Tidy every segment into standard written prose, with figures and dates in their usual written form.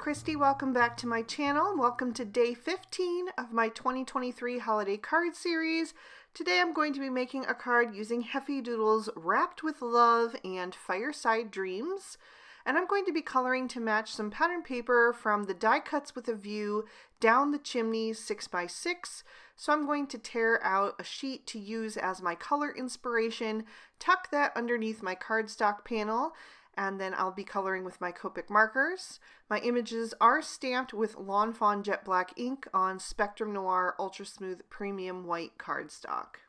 Christy. Welcome back to my channel. Welcome to day 15 of my 2023 holiday card series. Today I'm going to be making a card using Heffy Doodle's Wrapped with Love and Fireside Dreams. And I'm going to be coloring to match some pattern paper from the Die Cuts with a View Down the Chimney 6x6. So I'm going to tear out a sheet to use as my color inspiration, tuck that underneath my cardstock panel, and then I'll be coloring with my Copic markers. My images are stamped with Lawn Fawn Jet Black ink on Spectrum Noir Ultra Smooth Premium White cardstock.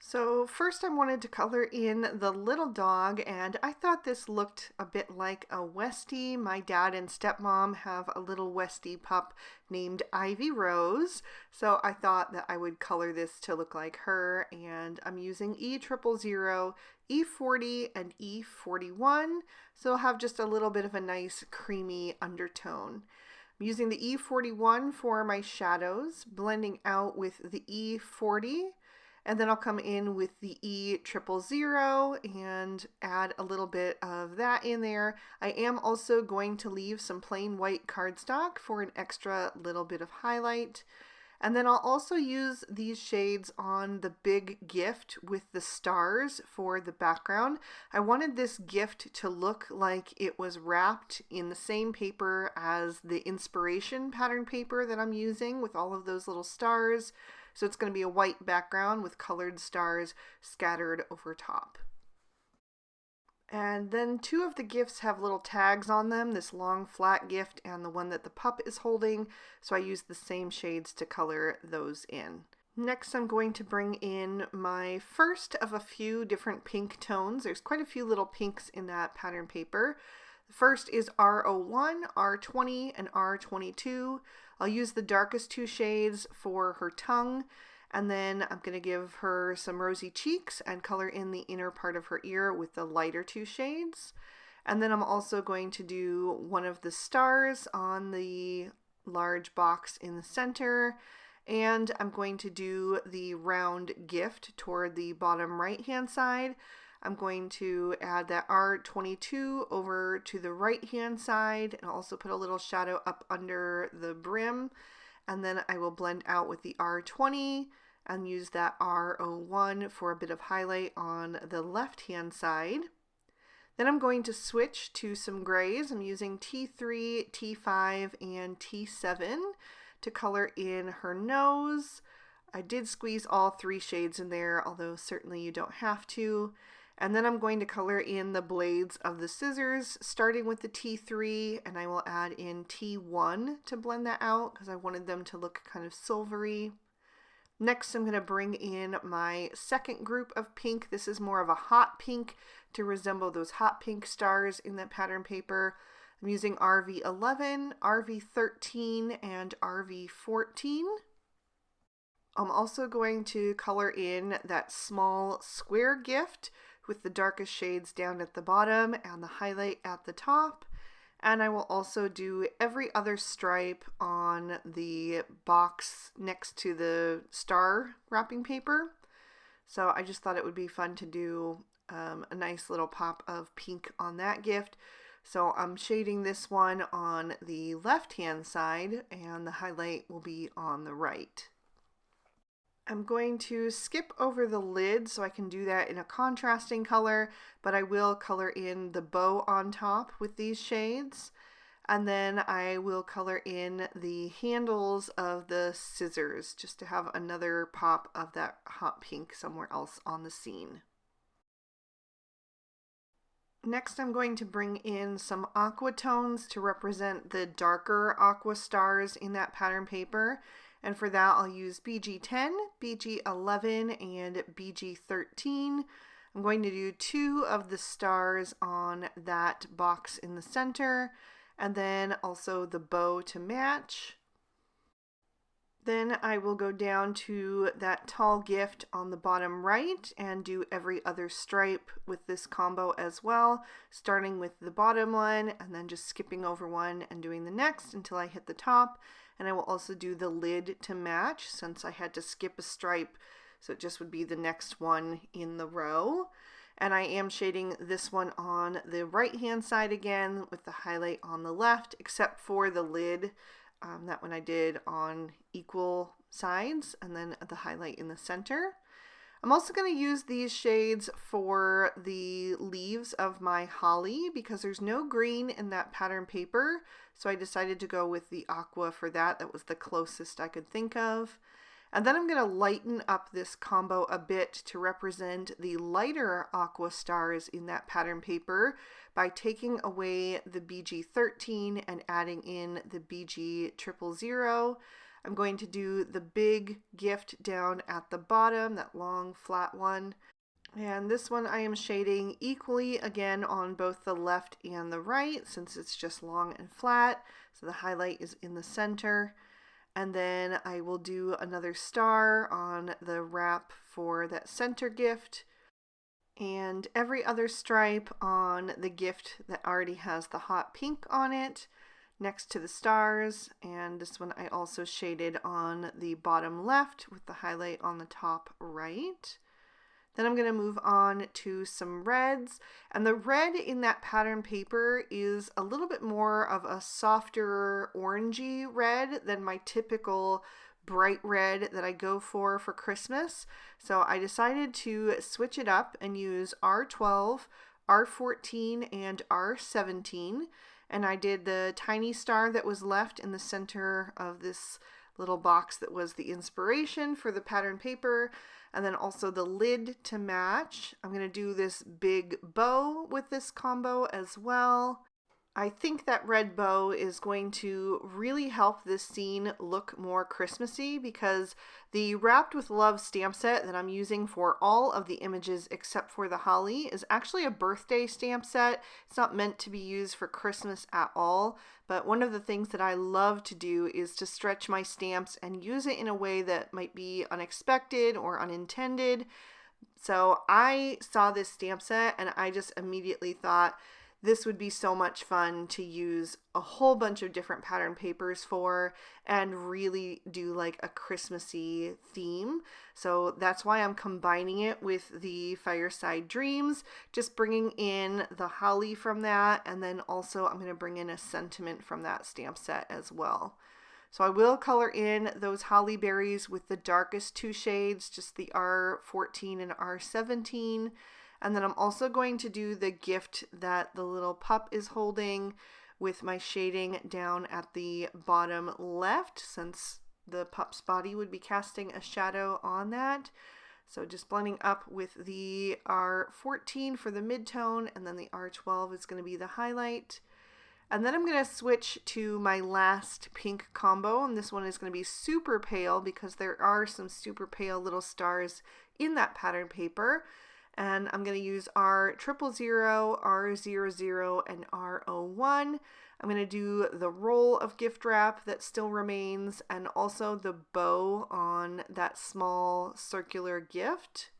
So first I wanted to color in the little dog, and I thought this looked a bit like a Westie. My dad and stepmom have a little Westie pup named Ivy Rose, so I thought that I would color this to look like her, and I'm using E000, E40, and E41, so I'll have just a little bit of a nice creamy undertone. I'm using the E41 for my shadows, blending out with the E40, and then I'll come in with the E000 and add a little bit of that in there. I am also going to leave some plain white cardstock for an extra little bit of highlight. And then I'll also use these shades on the big gift with the stars for the background. I wanted this gift to look like it was wrapped in the same paper as the inspiration pattern paper that I'm using with all of those little stars. So it's going to be a white background with colored stars scattered over top. And then two of the gifts have little tags on them, this long flat gift and the one that the pup is holding, so I used the same shades to color those in. Next I'm going to bring in my first of a few different pink tones. There's quite a few little pinks in that pattern paper. The first is R01, R20, and R22. I'll use the darkest two shades for her tongue, and then I'm going to give her some rosy cheeks and color in the inner part of her ear with the lighter two shades. And then I'm also going to do one of the stars on the large box in the center, and I'm going to do the round gift toward the bottom right hand side. I'm going to add that R22 over to the right hand side and also put a little shadow up under the brim, and then I will blend out with the R20 and use that R01 for a bit of highlight on the left hand side. Then I'm going to switch to some grays. I'm using T3, T5, and T7 to color in her nose. I did squeeze all three shades in there, although certainly you don't have to. And then I'm going to color in the blades of the scissors, starting with the T3, and I will add in T1 to blend that out because I wanted them to look kind of silvery. Next, I'm going to bring in my second group of pink. This is more of a hot pink to resemble those hot pink stars in that pattern paper. I'm using RV11, RV13, and RV14. I'm also going to color in that small square gift with the darkest shades down at the bottom and the highlight at the top. And I will also do every other stripe on the box next to the star wrapping paper. So I just thought it would be fun to do a nice little pop of pink on that gift. So I'm shading this one on the left hand side and the highlight will be on the right. I'm going to skip over the lid so I can do that in a contrasting color, but I will color in the bow on top with these shades. And then I will color in the handles of the scissors just to have another pop of that hot pink somewhere else on the scene. Next I'm going to bring in some aqua tones to represent the darker aqua stars in that pattern paper. And for that I'll use BG10, BG11, and BG13. I'm going to do two of the stars on that box in the center, and then also the bow to match. Then I will go down to that tall gift on the bottom right and do every other stripe with this combo as well, starting with the bottom one and then just skipping over one and doing the next until I hit the top. And I will also do the lid to match since I had to skip a stripe, so it just would be the next one in the row. And I am shading this one on the right hand side again with the highlight on the left, except for the lid. That one I did on equal sides, and then the highlight in the center. I'm also going to use these shades for the leaves of my holly because there's no green in that pattern paper, so I decided to go with the aqua for that. That was the closest I could think of. And then I'm going to lighten up this combo a bit to represent the lighter aqua stars in that pattern paper by taking away the BG13 and adding in the BG000. I'm going to do the big gift down at the bottom, that long flat one. And this one I am shading equally again on both the left and the right since it's just long and flat. So the highlight is in the center. And then I will do another star on the wrap for that center gift. And every other stripe on the gift that already has the hot pink on it next to the stars, and this one I also shaded on the bottom left with the highlight on the top right. Then I'm going to move on to some reds, and the red in that pattern paper is a little bit more of a softer orangey red than my typical bright red that I go for Christmas. So I decided to switch it up and use R12, R14, and R17. And I did the tiny star that was left in the center of this little box that was the inspiration for the pattern paper, and then also the lid to match. I'm going to do this big bow with this combo as well. I think that red bow is going to really help this scene look more Christmassy because the Wrapped with Love stamp set that I'm using for all of the images except for the holly is actually a birthday stamp set. It's not meant to be used for Christmas at all, but one of the things that I love to do is to stretch my stamps and use it in a way that might be unexpected or unintended. So I saw this stamp set and I just immediately thought, this would be so much fun to use a whole bunch of different pattern papers for and really do like a Christmassy theme. So that's why I'm combining it with the Fireside Dreams, just bringing in the holly from that, and then also I'm going to bring in a sentiment from that stamp set as well. So I will color in those holly berries with the darkest two shades, just the R14 and R17. And then I'm also going to do the gift that the little pup is holding with my shading down at the bottom left, since the pup's body would be casting a shadow on that. So just blending up with the R14 for the midtone, and then the R12 is going to be the highlight. And then I'm going to switch to my last pink combo, and this one is going to be super pale because there are some super pale little stars in that pattern paper. And I'm going to use R000, R00, and R01. I'm going to do the roll of gift wrap that still remains and also the bow on that small circular gift.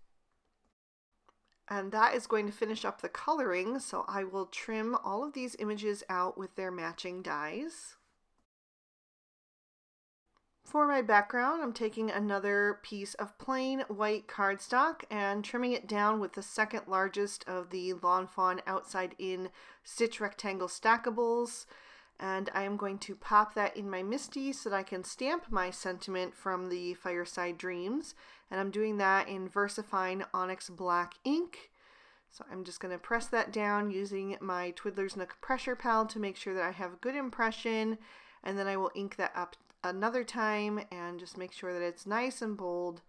And that is going to finish up the coloring, so I will trim all of these images out with their matching dies. For my background, I'm taking another piece of plain white cardstock and trimming it down with the second largest of the Lawn Fawn outside in stitch rectangle stackables. And I am going to pop that in my MISTI so that I can stamp my sentiment from the Fireside Dreams. And I'm doing that in VersaFine Onyx Black ink. So I'm just going to press that down using my Twiddler's Nook pressure pal to make sure that I have a good impression. And then I will ink that up another time and just make sure that it's nice and bold,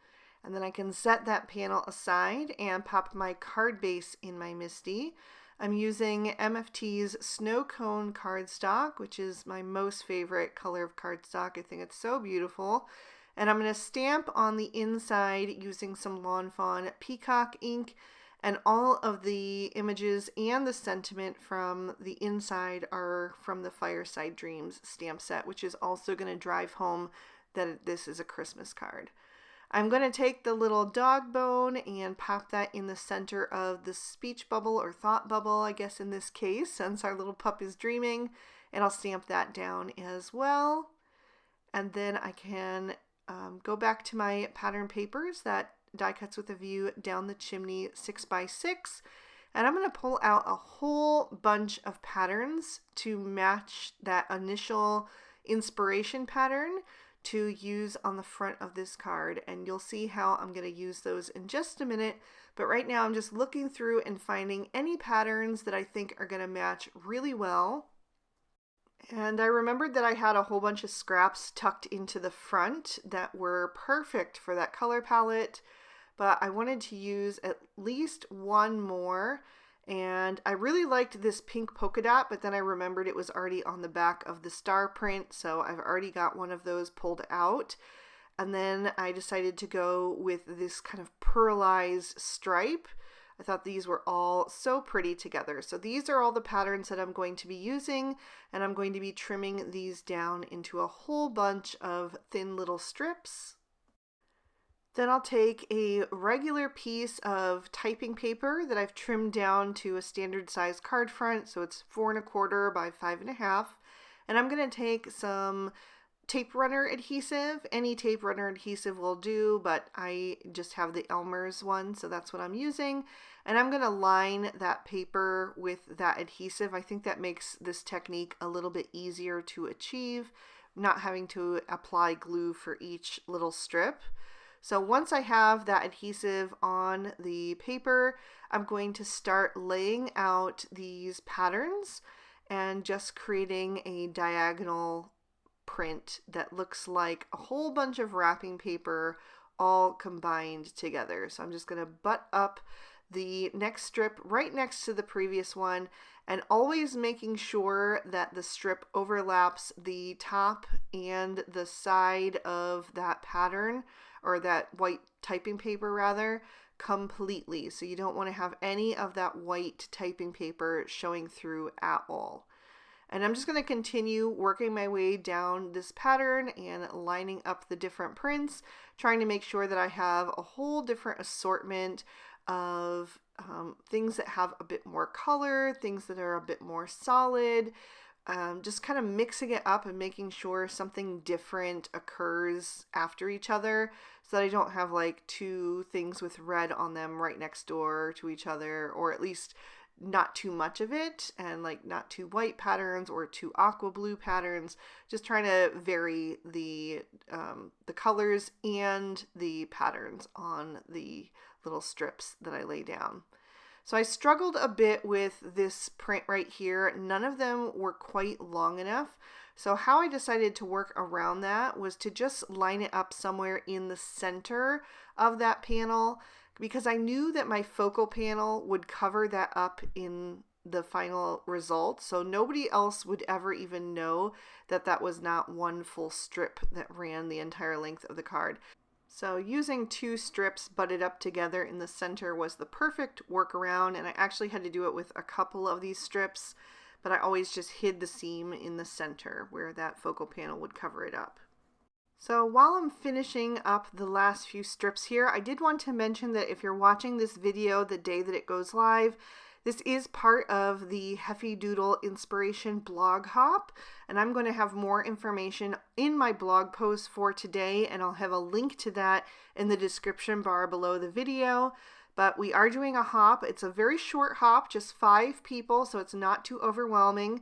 and then I can set that panel aside and pop my card base in my MISTI. I'm using MFT's Snow Cone cardstock, which is my most favorite color of cardstock. I think it's so beautiful. And I'm going to stamp on the inside using some Lawn Fawn Peacock ink, and all of the images and the sentiment from the inside are from the Fireside Dreams stamp set, which is also going to drive home that this is a Christmas card. I'm going to take the little dog bone and pop that in the center of the speech bubble or thought bubble, I guess in this case, since our little pup is dreaming, and I'll stamp that down as well. And then I can go back to my pattern papers that Die Cuts with a View Down the Chimney 6x6. And I'm going to pull out a whole bunch of patterns to match that initial inspiration pattern to use on the front of this card. And you'll see how I'm going to use those in just a minute. But right now I'm just looking through and finding any patterns that I think are going to match really well. And I remembered that I had a whole bunch of scraps tucked into the front that were perfect for that color palette, but I wanted to use at least one more. And I really liked this pink polka dot, but then I remembered it was already on the back of the star print, so I've already got one of those pulled out. And then I decided to go with this kind of pearlized stripe. I thought these were all so pretty together. So these are all the patterns that I'm going to be using, and I'm going to be trimming these down into a whole bunch of thin little strips. Then I'll take a regular piece of typing paper that I've trimmed down to a standard size card front, so it's 4 1/4 by 5 1/2, and I'm going to take some tape runner adhesive. Any tape runner adhesive will do, but I just have the Elmer's one, so that's what I'm using. And I'm going to line that paper with that adhesive. I think that makes this technique a little bit easier to achieve, not having to apply glue for each little strip. So once I have that adhesive on the paper, I'm going to start laying out these patterns and just creating a diagonal print that looks like a whole bunch of wrapping paper all combined together. So I'm just going to butt up the next strip right next to the previous one, and always making sure that the strip overlaps the top and the side of that pattern, or that white typing paper rather, completely. So you don't want to have any of that white typing paper showing through at all. And I'm just going to continue working my way down this pattern and lining up the different prints, trying to make sure that I have a whole different assortment of things that have a bit more color, things that are a bit more solid, just kind of mixing it up and making sure something different occurs after each other, so that I don't have like two things with red on them right next door to each other, or at least not too much of it, and like not two white patterns or two aqua blue patterns. Just trying to vary the colors and the patterns on the little strips that I lay down. So I struggled a bit with this print right here. None of them were quite long enough. So how I decided to work around that was to just line it up somewhere in the center of that panel, because I knew that my focal panel would cover that up in the final result. So nobody else would ever even know that that was not one full strip that ran the entire length of the card. So using two strips butted up together in the center was the perfect workaround, and I actually had to do it with a couple of these strips, but I always just hid the seam in the center where that focal panel would cover it up. So while I'm finishing up the last few strips here, I did want to mention that if you're watching this video the day that it goes live, this is part of the Heffy Doodle Inspiration blog hop, and I'm going to have more information in my blog post for today, and I'll have a link to that in the description bar below the video. But we are doing a hop. It's a very short hop, just 5 people, so it's not too overwhelming.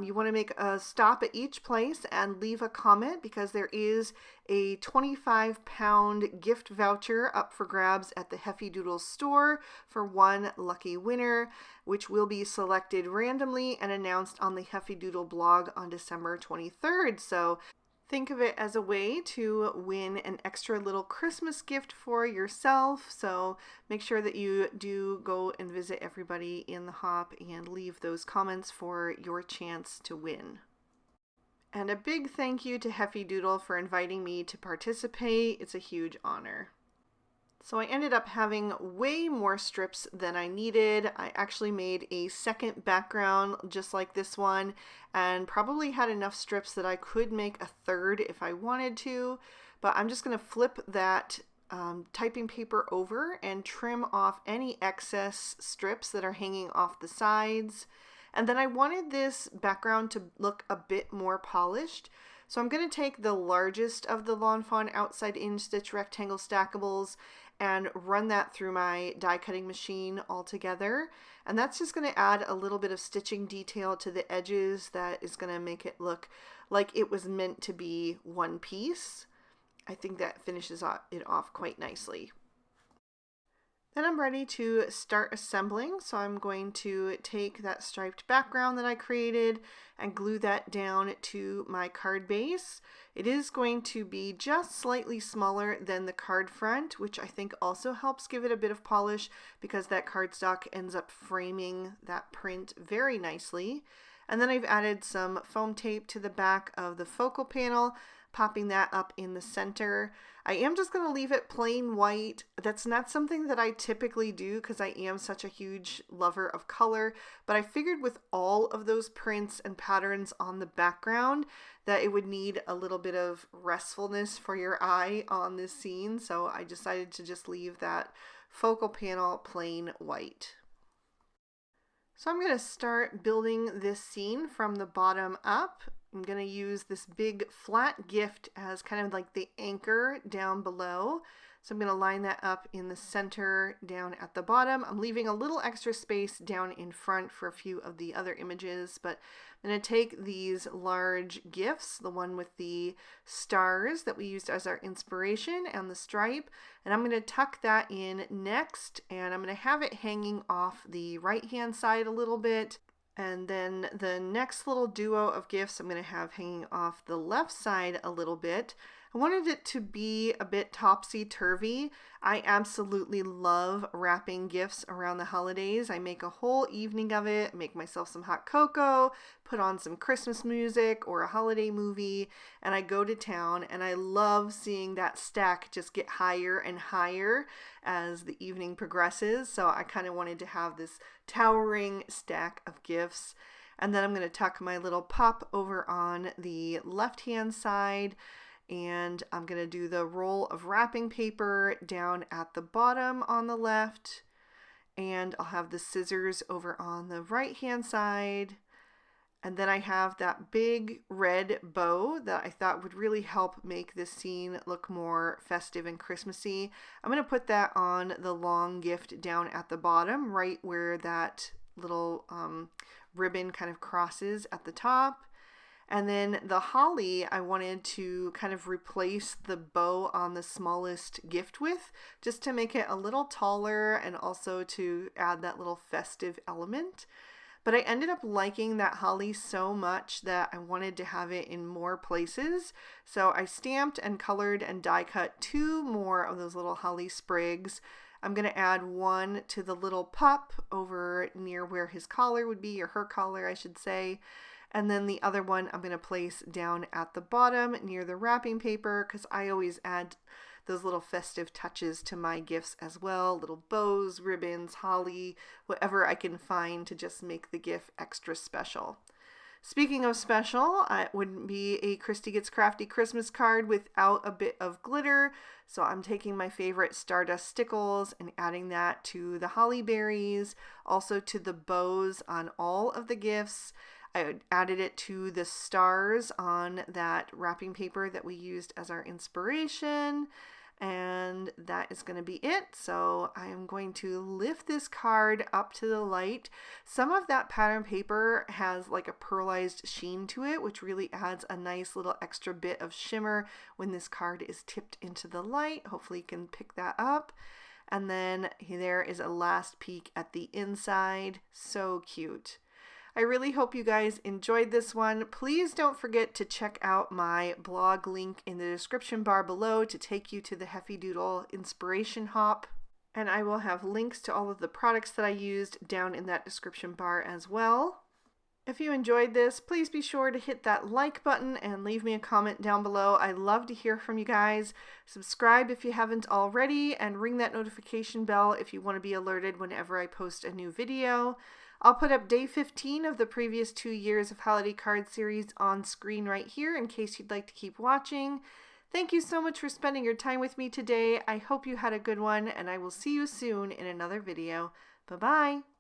You want to make a stop at each place and leave a comment, because there is a 25-pound gift voucher up for grabs at the Heffy Doodle store for one lucky winner, which will be selected randomly and announced on the Heffy Doodle blog on December 23rd. So think of it as a way to win an extra little Christmas gift for yourself. So make sure that you do go and visit everybody in the hop and leave those comments for your chance to win. And a big thank you to Heffy Doodle for inviting me to participate. It's a huge honor. So I ended up having way more strips than I needed. I actually made a second background just like this one, and probably had enough strips that I could make a third if I wanted to, but I'm just going to flip that typing paper over and trim off any excess strips that are hanging off the sides. And then I wanted this background to look a bit more polished, So I'm going to take the largest of the Lawn Fawn outside in stitch rectangle stackables and run that through my die cutting machine all together. And that's just going to add a little bit of stitching detail to the edges that is going to make it look like it was meant to be one piece. I think that finishes it off quite nicely. Then I'm ready to start assembling, so I'm going to take that striped background that I created and glue that down to my card base. It is going to be just slightly smaller than the card front, which I think also helps give it a bit of polish because that cardstock ends up framing that print very nicely. And then I've added some foam tape to the back of the focal panel, popping that up in the center. I am just going to leave it plain white. That's not something that I typically do because I am such a huge lover of color, but I figured with all of those prints and patterns on the background that it would need a little bit of restfulness for your eye on this scene, so I decided to just leave that focal panel plain white. So I'm going to start building this scene from the bottom up. I'm going to use this big flat gift as kind of like the anchor down below. So I'm going to line that up in the center down at the bottom. I'm leaving a little extra space down in front for a few of the other images, but I'm going to take these large gifts, the one with the stars that we used as our inspiration and the stripe, and I'm going to tuck that in next, and I'm going to have it hanging off the right hand side a little bit. And then the next little duo of gifts I'm going to have hanging off the left side a little bit. I wanted it to be a bit topsy-turvy. I absolutely love wrapping gifts around the holidays. I make a whole evening of it, make myself some hot cocoa, put on some Christmas music or a holiday movie, and I go to town, and I love seeing that stack just get higher and higher as the evening progresses. So I kind of wanted to have this towering stack of gifts. And then I'm going to tuck my little pup over on the left-hand side, and I'm going to do the roll of wrapping paper down at the bottom on the left, and I'll have the scissors over on the right hand side. And then I have that big red bow that I thought would really help make this scene look more festive and Christmassy. I'm going to put that on the long gift down at the bottom, right where that little ribbon kind of crosses at the top. And then the holly, I wanted to kind of replace the bow on the smallest gift with, just to make it a little taller and also to add that little festive element. But I ended up liking that holly so much that I wanted to have it in more places. So I stamped and colored and die cut 2 more of those little holly sprigs. I'm going to add one to the little pup over near where his collar would be, or her collar, I should say. And then the other one I'm going to place down at the bottom near the wrapping paper, because I always add those little festive touches to my gifts as well. Little bows, ribbons, holly, whatever I can find to just make the gift extra special. Speaking of special, it wouldn't be a Christy Gets Crafty Christmas card without a bit of glitter. So I'm taking my favorite Stardust stickles and adding that to the holly berries, also to the bows on all of the gifts. I added it to the stars on that wrapping paper that we used as our inspiration, and that is going to be it. So I am going to lift this card up to the light. Some of that pattern paper has like a pearlized sheen to it, which really adds a nice little extra bit of shimmer when this card is tipped into the light. Hopefully you can pick that up. And then there is a last peek at the inside. So cute. I really hope you guys enjoyed this one. Please don't forget to check out my blog link in the description bar below to take you to the Heffy Doodle inspiration hop. And I will have links to all of the products that I used down in that description bar as well. If you enjoyed this, please be sure to hit that like button and leave me a comment down below. I love to hear from you guys. Subscribe if you haven't already, and ring that notification bell if you want to be alerted whenever I post a new video. I'll put up day 15 of the previous 2 years of holiday card series on screen right here in case you'd like to keep watching. Thank you so much for spending your time with me today. I hope you had a good one, and I will see you soon in another video. Bye-bye.